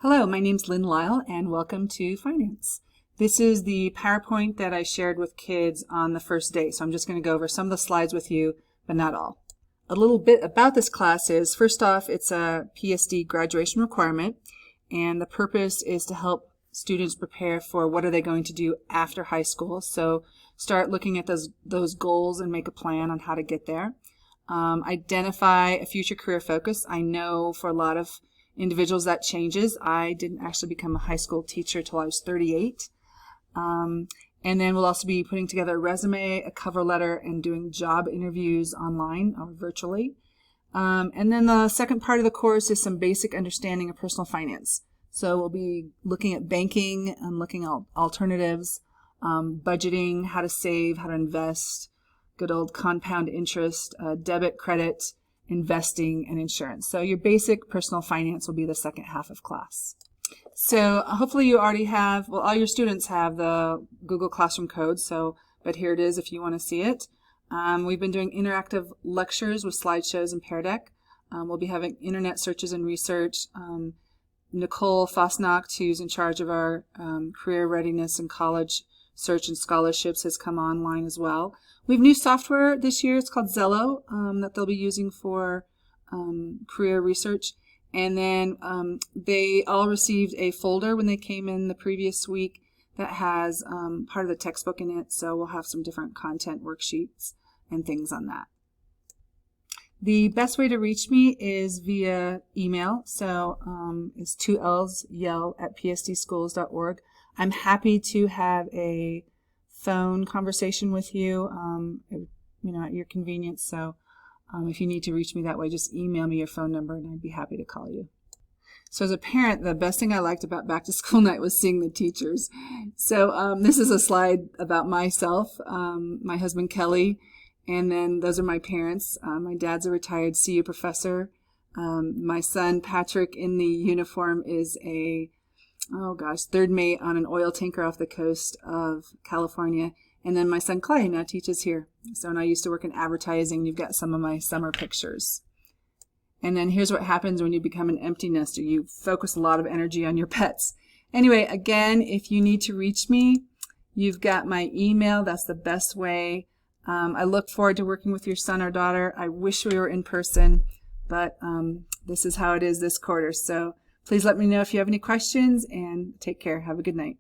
Hello, my name's Lynn Lyle and welcome to Finance. This is the PowerPoint that I shared with kids on the first day, so I'm just going to go over some of the slides with you, but not all. A little bit about this class is, first off, it's a PSD graduation requirement, and the purpose is to help students prepare for what are they going to do after high school. So start looking at those goals and make a plan on how to get there. Identify a future career focus. I know for a lot of individuals that changes. I didn't actually become a high school teacher till I was 38. And then we'll also be putting together a resume, a cover letter, and doing job interviews online or virtually. And then the second part of the course is some basic understanding of personal finance. So we'll be looking at banking and looking at alternatives, budgeting, how to save, how to invest, good old compound interest, debit, credit, investing, and insurance. So your basic personal finance will be the second half of class. So hopefully you already have, well, all your students have the Google Classroom code, but here it is if you want to see it. We've been doing interactive lectures with slideshows and Pear Deck. We'll be having internet searches and research. Nicole Fosnacht, who's in charge of our career readiness and college search and scholarships, has come online as well. We have new software this year. It's called Zello that they'll be using for career research. And then they all received a folder when they came in the previous week that has part of the textbook in it. So we'll have some different content worksheets and things on that. The best way to reach me is via email. So it's 2 L's, yell@psdschools.org. I'm happy to have a phone conversation with you, at your convenience. So if you need to reach me that way, just email me your phone number and I'd be happy to call you. So as a parent, the best thing I liked about back to school night was seeing the teachers. So this is a slide about myself, my husband Kelly, and then those are my parents. My dad's a retired CU professor. My son Patrick in the uniform is a third mate on an oil tanker off the coast of California. And then my son Clay now teaches here. So, and I used to work in advertising. You've got some of my summer pictures. And then here's what happens when you become an empty nester. You focus a lot of energy on your pets. Anyway, again, if you need to reach me, you've got my email. That's the best way. I look forward to working with your son or daughter. I wish we were in person, but this is how it is this quarter. So please let me know if you have any questions, and take care. Have a good night.